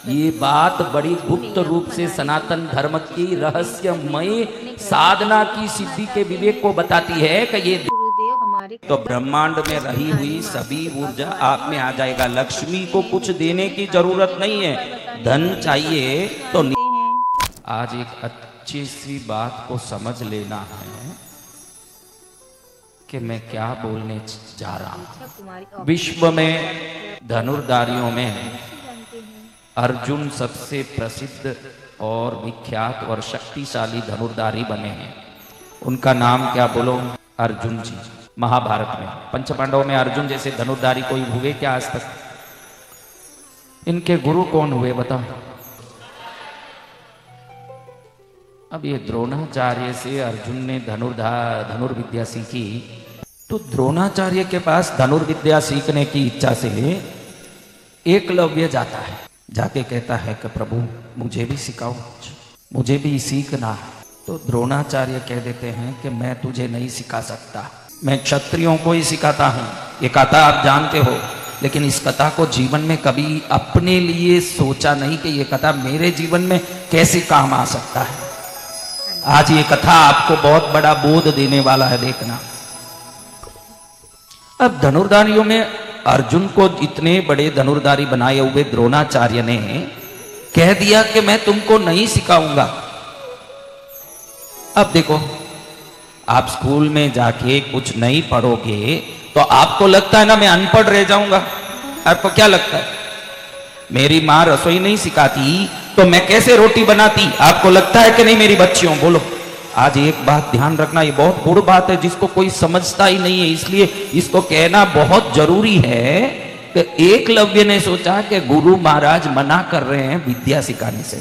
ये बात बड़ी गुप्त रूप से सनातन धर्म की रहस्यमय साधना की सिद्धि के विवेक को बताती है कि ये गुरुदेव हमारे तो ब्रह्मांड में रही हुई सभी ऊर्जा आप में आ जाएगा। लक्ष्मी को कुछ देने की जरूरत नहीं है, धन चाहिए तो आज एक अच्छी सी बात को समझ लेना है कि मैं क्या बोलने जा रहा हूं। विश्व में धनुर्धारियों में अर्जुन सबसे प्रसिद्ध और विख्यात और शक्तिशाली धनुर्धारी बने हैं। उनका नाम क्या बोलो? अर्जुन जी। महाभारत में पंच पांडवों में अर्जुन जैसे धनुर्धारी कोई हुए क्या आज तक? इनके गुरु कौन हुए बताओ? अब ये द्रोणाचार्य से अर्जुन ने धनुर्विद्या सीखी, तो द्रोणाचार्य के पास धनुर्विद्या सीखने की इच्छा से एकलव्य जाता है। जाके कहता है कि प्रभु मुझे भी सिखाओ, मुझे भी सीखना है। तो द्रोणाचार्य कह देते हैं कि मैं तुझे नहीं सिखा सकता, मैं क्षत्रियों को ही सिखाता हूँ। ये कथा आप जानते हो, लेकिन इस कथा को जीवन में कभी अपने लिए सोचा नहीं कि ये कथा मेरे जीवन में कैसे काम आ सकता है। आज ये कथा आपको बहुत बड़ा बोध देने वाला है, देखना। अब धनुर्धारियों में अर्जुन को इतने बड़े धनुर्धारी बनाए हुए द्रोणाचार्य ने कह दिया कि मैं तुमको नहीं सिखाऊंगा। अब देखो, आप स्कूल में जाके कुछ नहीं पढ़ोगे तो आपको लगता है ना मैं अनपढ़ रह जाऊंगा। आपको क्या लगता है? मेरी माँ रसोई नहीं सिखाती तो मैं कैसे रोटी बनाती? आपको लगता है कि नहीं मेरी बच्चियों? बोलो। आज एक बात ध्यान रखना, ये बहुत बड़ी बात है जिसको कोई समझता ही नहीं है, इसलिए इसको कहना बहुत जरूरी है कि एकलव्य ने सोचा कि गुरु महाराज मना कर रहे हैं विद्या सिखाने से,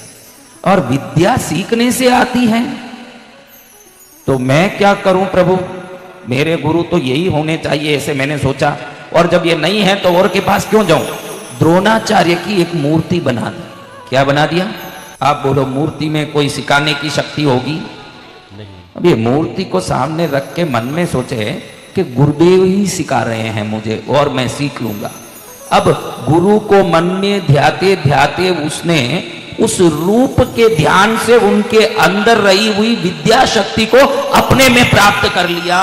और विद्या सीखने से आती है, तो मैं क्या करूं प्रभु? मेरे गुरु तो यही होने चाहिए, ऐसे मैंने सोचा। और जब ये नहीं है तो और के पास क्यों जाऊं? द्रोणाचार्य की एक मूर्ति बना दी। क्या बना दिया? आप बोलो, मूर्ति में कोई सिखाने की शक्ति होगी? अब ये मूर्ति को सामने रख के मन में सोचे कि गुरुदेव ही सिखा रहे हैं मुझे और मैं सीख लूंगा। अब गुरु को मन में ध्याते ध्याते उसने उस रूप के ध्यान से उनके अंदर रही हुई विद्या शक्ति को अपने में प्राप्त कर लिया।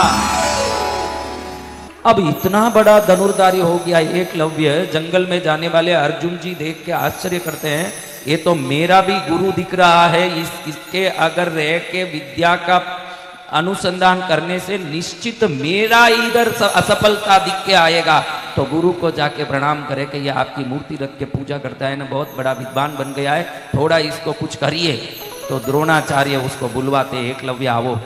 अब इतना बड़ा धनुर्धारी हो गया एकलव्य। जंगल में जाने वाले अर्जुन जी देख के आश्चर्य करते हैं, ये तो मेरा भी गुरु दिख रहा है, इसके अगर रह के विद्या का अनुसंधान करने से निश्चित मेरा इधर असफलता दिख के आएगा। तो गुरु को जाके प्रणाम करे कि ये आपकी मूर्ति रख के पूजा करता है ना, बहुत बड़ा विद्वान बन गया है, थोड़ा इसको कुछ करिए। तो द्रोणाचार्य उसको बुलवाते, एकलव्य आओ,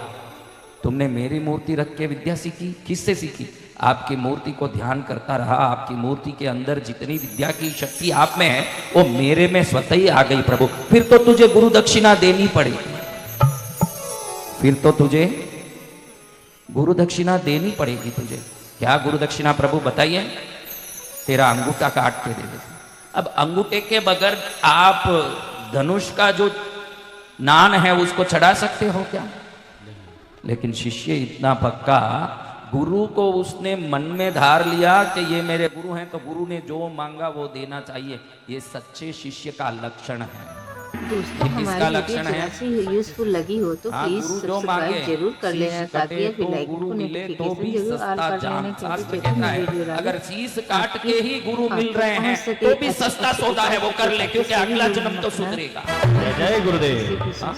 तुमने मेरी मूर्ति रख के विद्या सीखी? किससे सीखी? आपकी मूर्ति को ध्यान करता रहा, आपकी मूर्ति के अंदर जितनी विद्या की शक्ति आप में है वो मेरे में स्वतः ही आ गई प्रभु। फिर तो तुझे गुरु दक्षिणा देनी पड़ेगी, फिर तो तुझे गुरु दक्षिणा देनी पड़ेगी तुझे। क्या गुरु दक्षिणा प्रभु बताइए? तेरा अंगूठा काट के दे दे। अब अंगूठे के बगैर आप धनुष का जो नान है उसको चढ़ा सकते हो क्या? लेकिन शिष्य इतना पक्का, गुरु को उसने मन में धार लिया कि ये मेरे गुरु हैं, तो गुरु ने जो मांगा वो देना चाहिए। ये सच्चे शिष्य का लक्षण है। दोस्तों, हमारी वीडियो यूजफुल लगी हो तो प्लीज सब्सक्राइब जरूर कर लेना, ताकि बेल आइकन को नोटिफिकेशन जरूर ऑल कर लेना, क्योंकि जब भी वीडियो डालूं अगर फीस काट के ही गुरु मिल रहे हैं तो भी सस्ता सौदा है वो कर ले, क्योंकि अगला जन्म तो सुधरेगा। जय जय गुरुदेव।